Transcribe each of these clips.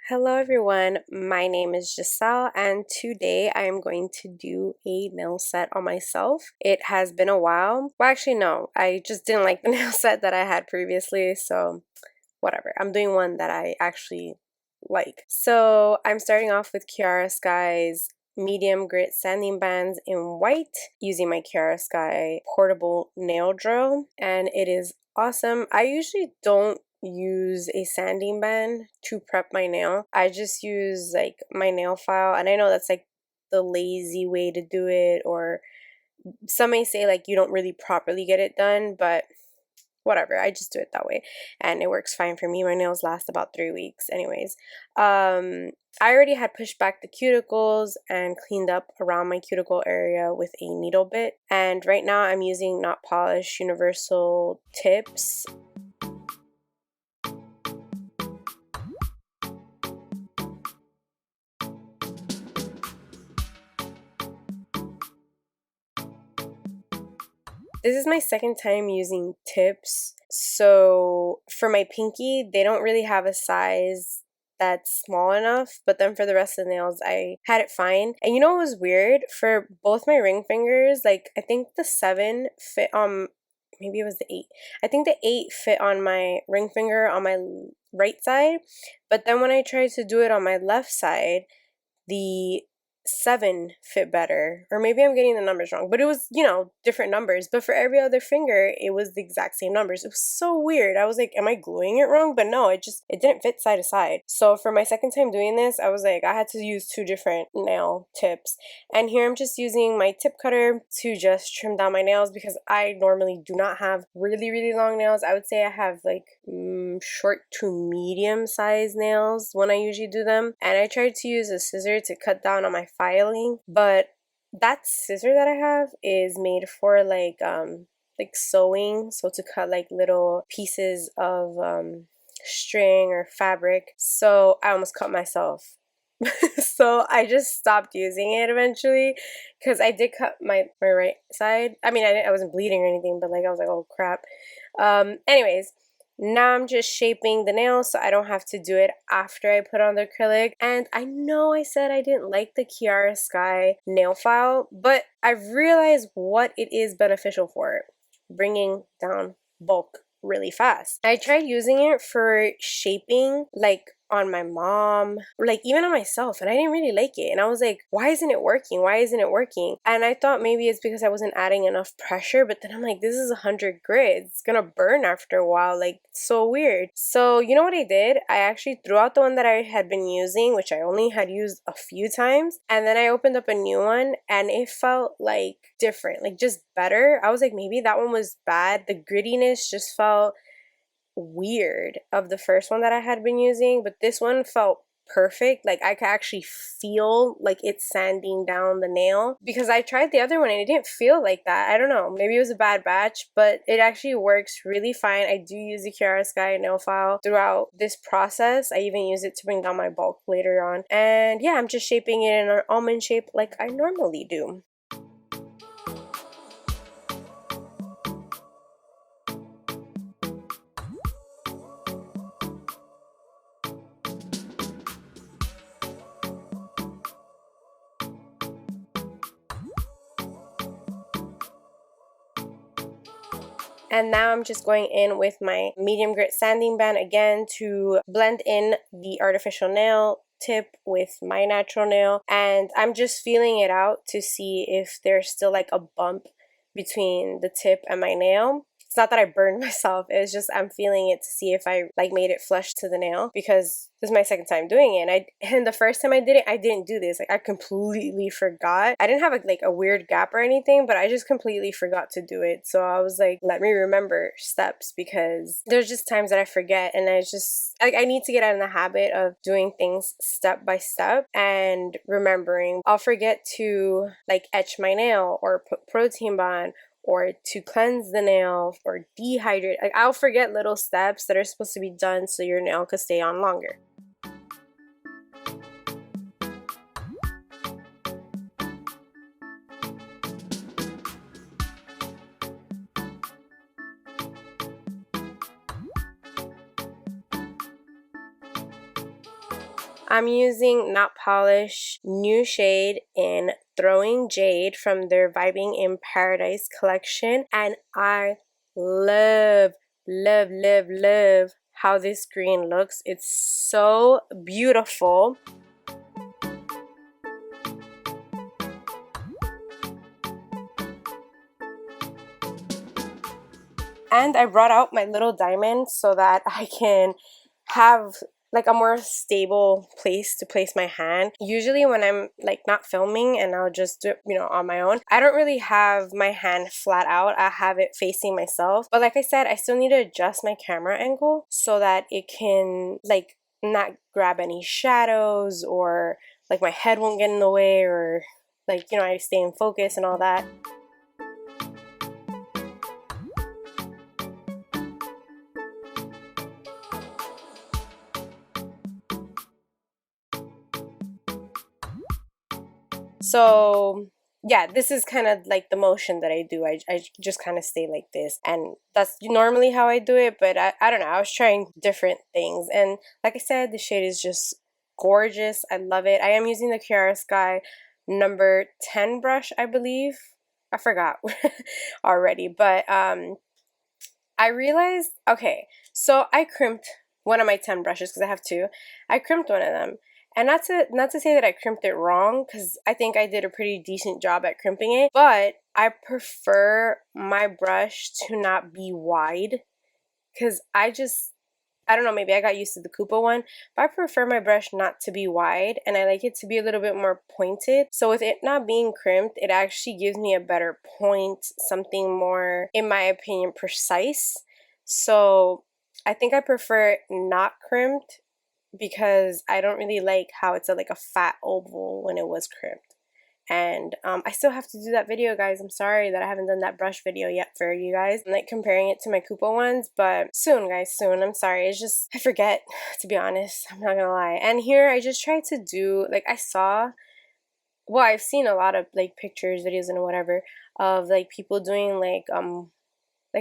Hello everyone, my name is Gissel and today I am going to do a nail set on myself. It has been a while. Well, actually no, I just didn't like the nail set that I had previously, so whatever. I'm doing one that I actually like. So I'm starting off with Kiara Sky's medium grit sanding bands in white using my Kiara Sky portable nail drill, and it is awesome. I usually don't use a sanding band to prep my nail. I just use like my nail file, and I know that's like the lazy way to do it, or some may say like you don't really properly get it done, but whatever, I just do it that way and it works fine for me. My nails last about 3 weeks anyways. I already had pushed back the cuticles and cleaned up around my cuticle area with a needle bit, and right now I'm using Not Polish universal tips. This is my second time using tips. So for my pinky, they don't really have a size that's small enough, but then for the rest of the nails, I had it fine. And you know what was weird? For both my ring fingers, like I think the 7 fit on, maybe it was the 8. I think the 8 fit on my ring finger on my right side, but then when I tried to do it on my left side, the 7 fit better, or maybe I'm getting the numbers wrong, but it was, you know, different numbers, but for every other finger it was the exact same numbers. It was so weird. I was like, am I gluing it wrong? But no, it didn't fit side to side. So for my second time doing this, I was like, I had to use 2 different nail tips, and here I'm just using my tip cutter to just trim down my nails because I normally do not have really long nails. I would say I have like short to medium size nails when I usually do them, and I tried to use a scissor to cut down on my filing, but that scissor that I have is made for like sewing, so to cut like little pieces of string or fabric. So I almost cut myself. So I just stopped using it eventually because I did cut my right side. I mean, I wasn't bleeding or anything, but like I was like, oh crap. Anyways, now I'm just shaping the nails so I don't have to do it after I put on the acrylic. And I know I said I didn't like the Kiara Sky nail file, but I've realized what it is beneficial for: bringing down bulk really fast. I tried using it for shaping, like on my mom, like even on myself, and I didn't really like it. And I was like, why isn't it working? Why isn't it working? And I thought maybe it's because I wasn't adding enough pressure, but then I'm like, this is 100 grit. It's gonna burn after a while. Like, so weird. So you know what I did? I actually threw out the one that I had been using, which I only had used a few times, and then I opened up a new one and it felt like different, like just better. I was like, maybe that one was bad. The grittiness just felt weird of the first one that I had been using, but this one felt perfect. Like I could actually feel like it's sanding down the nail, because I tried the other one and it didn't feel like that. I don't know, maybe it was a bad batch, but it actually works really fine. I do use the Kiara Sky nail file throughout this process. I even use it to bring down my bulk later on, and yeah, I'm just shaping it in an almond shape like I normally do. And now I'm just going in with my medium grit sanding band again to blend in the artificial nail tip with my natural nail, and I'm just feeling it out to see if there's still like a bump between the tip and my nail. It's not that I burned myself, it's just I'm feeling it to see if I like made it flush to the nail, because this is my second time doing it, and the first time I did it, I didn't do this. Like I completely forgot. I didn't have a weird gap or anything, but I just completely forgot to do it. So I was like, let me remember steps, because there's just times that I forget, and I just like I need to get out in the habit of doing things step by step and remembering. I'll forget to like etch my nail or put protein bond, or to cleanse the nail, or dehydrate. Like I'll forget little steps that are supposed to be done so your nail could stay on longer. I'm using Not Polish New Shade in Throwing Jade from their Vibing in Paradise collection, and I love, love, love, love how this green looks. It's so beautiful. And I brought out my little diamond so that I can have like a more stable place to place my hand. Usually when I'm like not filming and I'll just do it, you know, on my own, I don't really have my hand flat out. I have it facing myself. But like I said, I still need to adjust my camera angle so that it can like not grab any shadows, or like my head won't get in the way, or like, you know, I stay in focus and all that. So yeah, this is kind of like the motion that I do. I just kind of stay like this, and that's normally how I do it, but I don't know, I was trying different things, and like I said, the shade is just gorgeous. I love it. I am using the Caviar Sky number 10 brush, I believe. I forgot already, but I realized, okay, so I crimped one of my 10 brushes because I have two. I crimped one of them. And not to say that I crimped it wrong, because I think I did a pretty decent job at crimping it, but I prefer my brush to not be wide, because I don't know, maybe I got used to the Koopa one, but I prefer my brush not to be wide, and I like it to be a little bit more pointed. So with it not being crimped, it actually gives me a better point, something more, in my opinion, precise. So I think I prefer it not crimped, because I don't really like how it's like a fat oval when it was crimped. And I still have to do that video, guys. I'm sorry that I haven't done that brush video yet for you guys. I'm like comparing it to my Koopa ones, but soon, guys, soon. I'm sorry. It's just, I forget, to be honest. I'm not gonna lie. And here I just tried to do, like, well, I've seen a lot of like pictures, videos, and whatever of like people doing like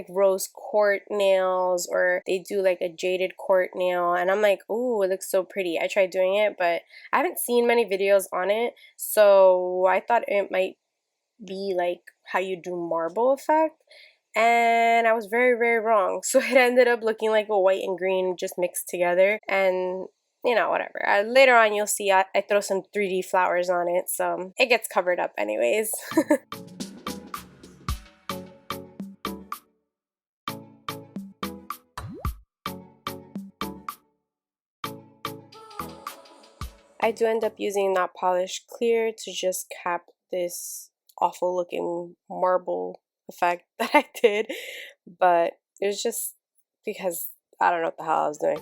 rose quartz nails, or they do like a jaded quartz nail, and I'm like, ooh, it looks so pretty. I tried doing it, but I haven't seen many videos on it, so I thought it might be like how you do marble effect, and I was very, very wrong. So it ended up looking like a white and green just mixed together, and you know, whatever. Later on you'll see I throw some 3D flowers on it, so it gets covered up anyways. I do end up using Not Polished Clear to just cap this awful looking marble effect that I did, but it was just because I don't know what the hell I was doing.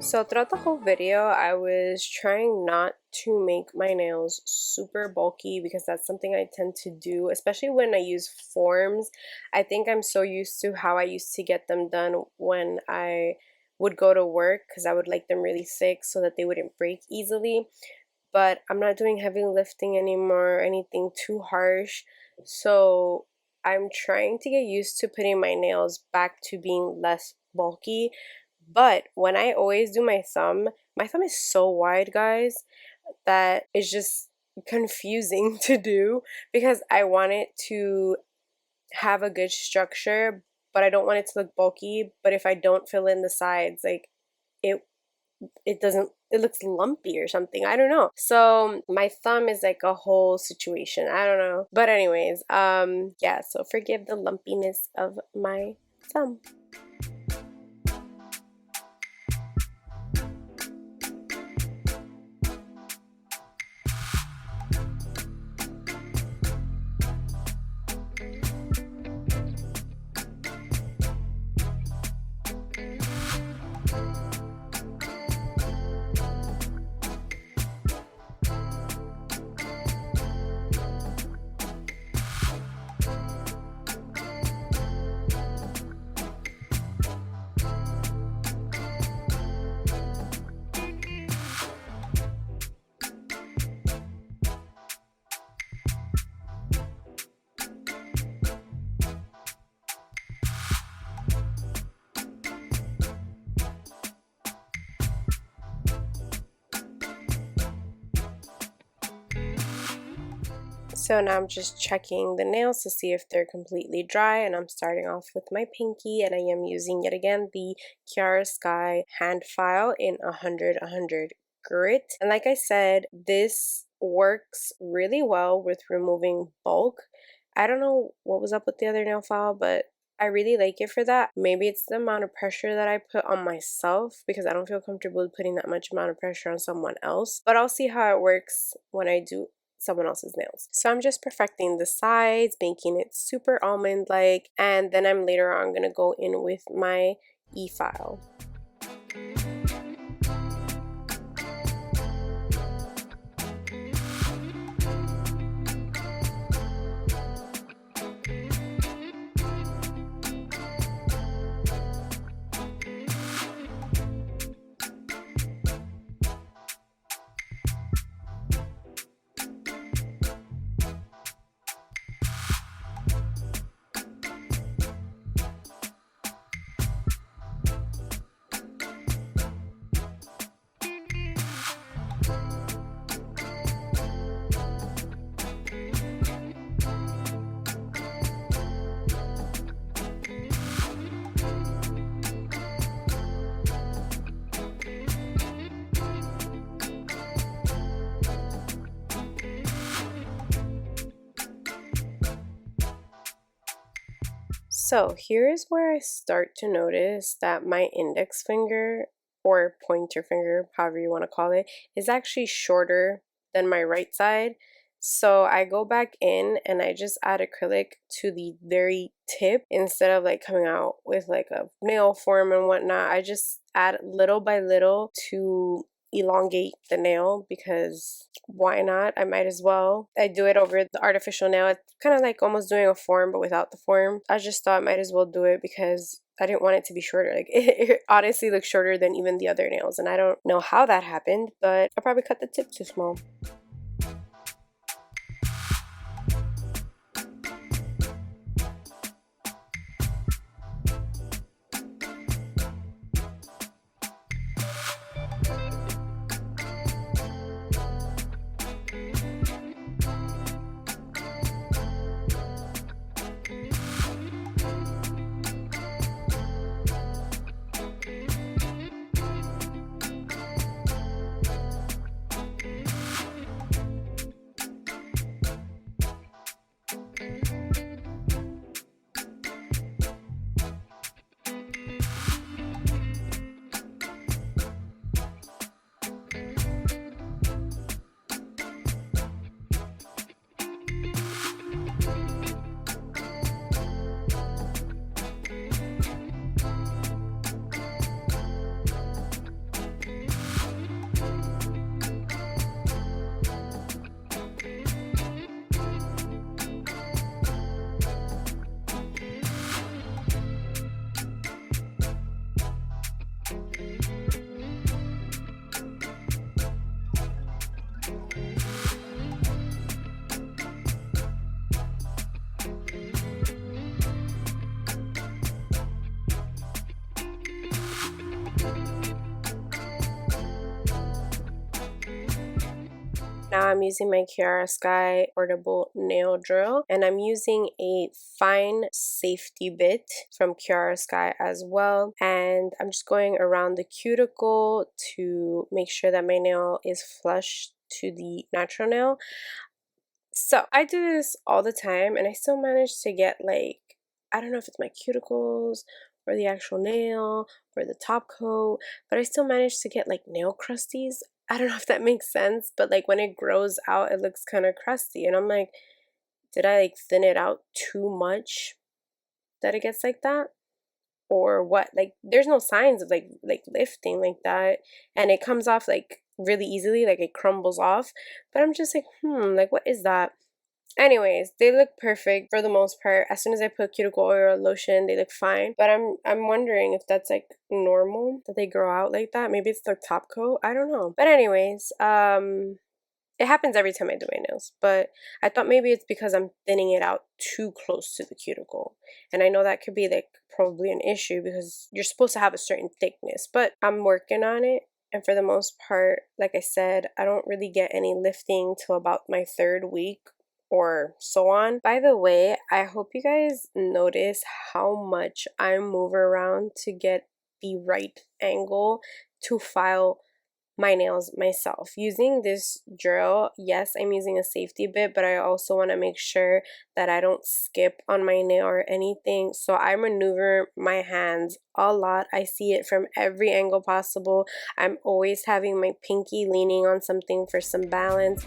So throughout the whole video, I was trying not to make my nails super bulky because that's something I tend to do, especially when I use forms. I think I'm so used to how I used to get them done when I would go to work because I would like them really thick so that they wouldn't break easily. But I'm not doing heavy lifting anymore or anything too harsh. So I'm trying to get used to putting my nails back to being less bulky. But when I always do my thumb is so wide, guys, that it's just confusing to do because I want it to have a good structure, but I don't want it to look bulky. But if I don't fill in the sides, like it doesn't, it looks lumpy or something. I don't know. So my thumb is like a whole situation. I don't know. But anyways, yeah, so forgive the lumpiness of my thumb. So now I'm just checking the nails to see if they're completely dry, and I'm starting off with my pinky, and I am using yet again the Chiara Sky hand file in 100 grit. And like I said, this works really well with removing bulk. I don't know what was up with the other nail file, but I really like it for that. Maybe it's the amount of pressure that I put on myself because I don't feel comfortable putting that much amount of pressure on someone else. But I'll see how it works when I do someone else's nails. So I'm just perfecting the sides, making it super almond-like, and then I'm later on gonna go in with my e-file. So here is where I start to notice that my index finger, or pointer finger, however you want to call it, is actually shorter than my right side. So I go back in and I just add acrylic to the very tip instead of like coming out with like a nail form and whatnot. I just add little by little to elongate the nail because why not? I might as well. I do it over the artificial nail. It's kind of like almost doing a form but without the form. I just thought I might as well do it because I didn't want it to be shorter. Like it honestly looks shorter than even the other nails, and I don't know how that happened, but I probably cut the tip too small. Now I'm using my Kiara Sky portable nail drill, and I'm using a fine safety bit from Kiara Sky as well, and I'm just going around the cuticle to make sure that my nail is flush to the natural nail. So I do this all the time, and I still manage to get, like, I don't know if it's my cuticles or the actual nail or the top coat, but I still manage to get like nail crusties. I don't know if that makes sense, but like when it grows out, it looks kind of crusty, and I'm like, did I like thin it out too much that it gets like that? Or what? Like, there's no signs of like lifting like that, and it comes off like really easily, like it crumbles off, but I'm just like, like, what is that? Anyways, they look perfect for the most part. As soon as I put cuticle oil or lotion, they look fine. But I'm wondering if that's like normal that they grow out like that. Maybe it's the top coat. I don't know. But anyways, it happens every time I do my nails. But I thought maybe it's because I'm thinning it out too close to the cuticle. And I know that could be like probably an issue because you're supposed to have a certain thickness. But I'm working on it. And for the most part, like I said, I don't really get any lifting till about my 3rd week or so on. By the way, I hope you guys notice how much I move around to get the right angle to file my nails myself. Using this drill, yes, I'm using a safety bit, but I also want to make sure that I don't skip on my nail or anything. So I maneuver my hands a lot. I see it from every angle possible. I'm always having my pinky leaning on something for some balance.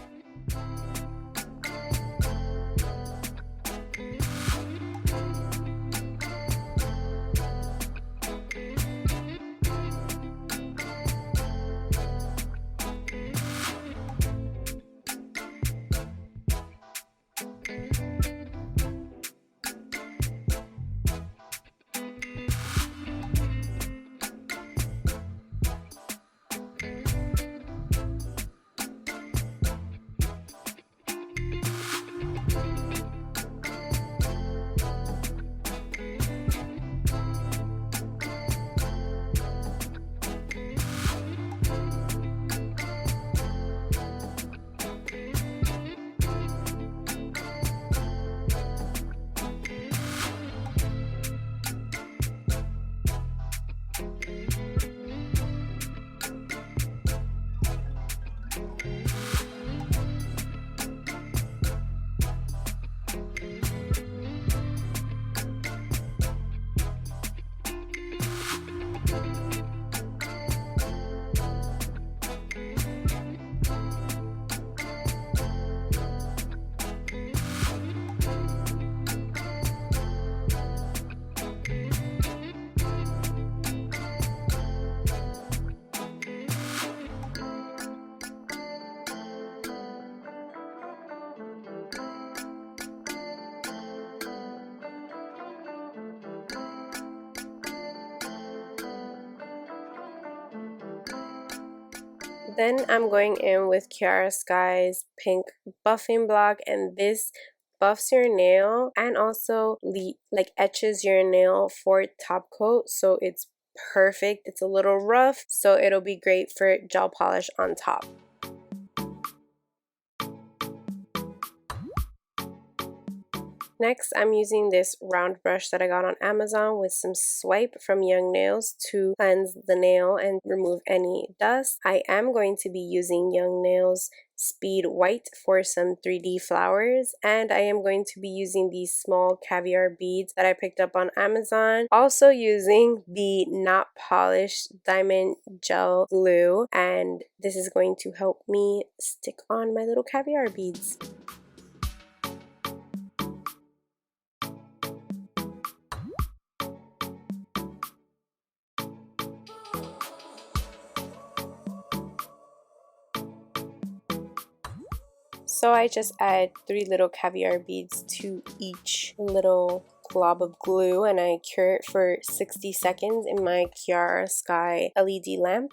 Then I'm going in with Kiara Sky's pink buffing block, and this buffs your nail and also like etches your nail for top coat, so it's perfect. It's a little rough, so it'll be great for gel polish on top. Next, I'm using this round brush that I got on Amazon with some swipe from Young Nails to cleanse the nail and remove any dust. I am going to be using Young Nails Speed White for some 3D flowers, and I am going to be using these small caviar beads that I picked up on Amazon. Also using the not polished diamond gel glue, and this is going to help me stick on my little caviar beads. So I just add 3 little caviar beads to each little glob of glue, and I cure it for 60 seconds in my Kiara Sky LED lamp.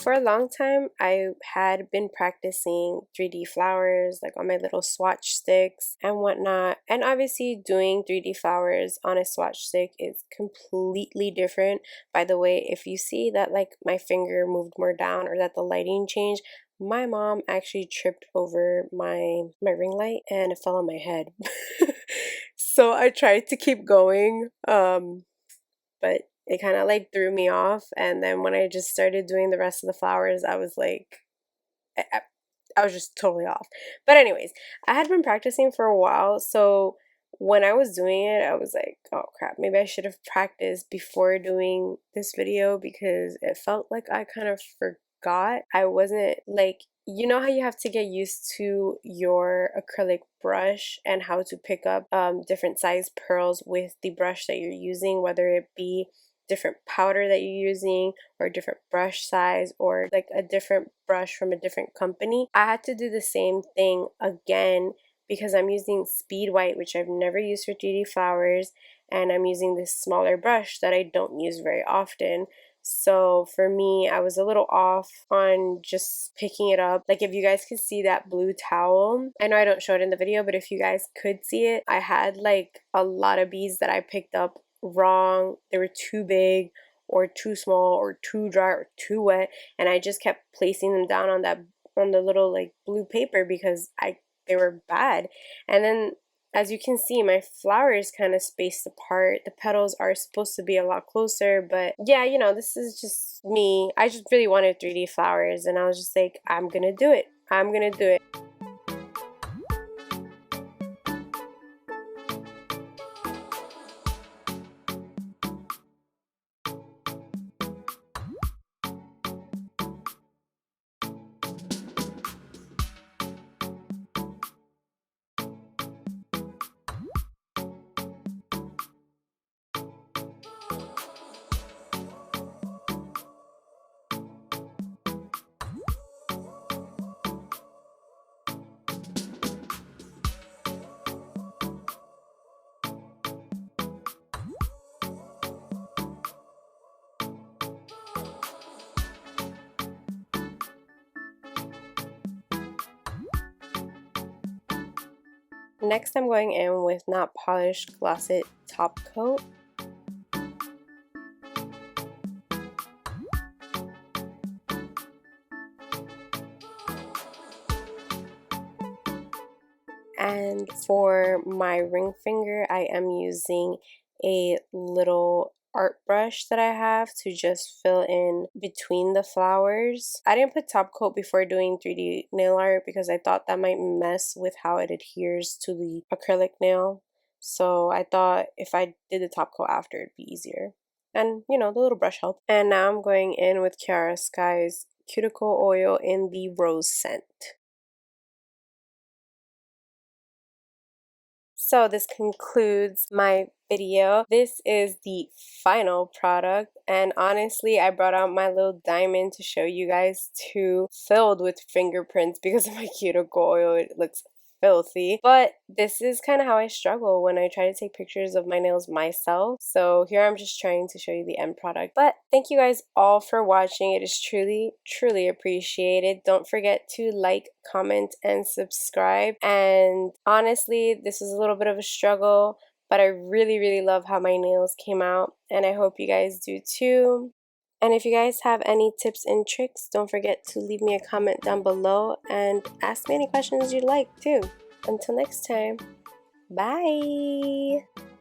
For a long time, I had been practicing 3D flowers like on my little swatch sticks and whatnot. And obviously doing 3D flowers on a swatch stick is completely different. By the way, if you see that like my finger moved more down or that the lighting changed, my mom actually tripped over my ring light and it fell on my head. So I tried to keep going, but it kind of like threw me off. And then when I just started doing the rest of the flowers, I was like, I was just totally off. But anyways, I had been practicing for a while, so when I was doing it, I was like, oh crap, maybe I should have practiced before doing this video because it felt like I kind of forgot. I wasn't like, you know how you have to get used to your acrylic brush and how to pick up different size pearls with the brush that you're using, whether it be different powder that you're using or a different brush size or like a different brush from a different company. I had to do the same thing again because I'm using Speed White, which I've never used for 3D flowers, and I'm using this smaller brush that I don't use very often. So for me, I was a little off on just picking it up. Like if you guys could see that blue towel, I know I don't show it in the video, but if you guys could see it, I had like a lot of beads that I picked up wrong. They were too big or too small or too dry or too wet, and I just kept placing them down on the little like blue paper because they were bad. And then as you can see, my flower is kind of spaced apart. The petals are supposed to be a lot closer, but yeah, you know, this is just me. I just really wanted 3D flowers and I was just like, I'm gonna do it. I'm gonna do it. Next, I'm going in with Not Polished Gloss It Top Coat. And for my ring finger, I am using a little art brush that I have to just fill in between the flowers. I didn't put top coat before doing 3D nail art because I thought that might mess with how it adheres to the acrylic nail. So I thought if I did the top coat after, it'd be easier. And you know, the little brush helped. And now I'm going in with Kiara Sky's cuticle oil in the rose scent. So this concludes my video. This is the final product, and honestly I brought out my little diamond to show you guys too, filled with fingerprints because of my cuticle oil. It looks filthy, but this is kind of how I struggle when I try to take pictures of my nails myself. So here I'm just trying to show you the end product. But thank you guys all for watching. It is truly appreciated. Don't forget to like, comment, and subscribe. And honestly, this was a little bit of a struggle, but I really love how my nails came out, and I hope you guys do too. And if you guys have any tips and tricks, don't forget to leave me a comment down below and ask me any questions you'd like too. Until next time, bye!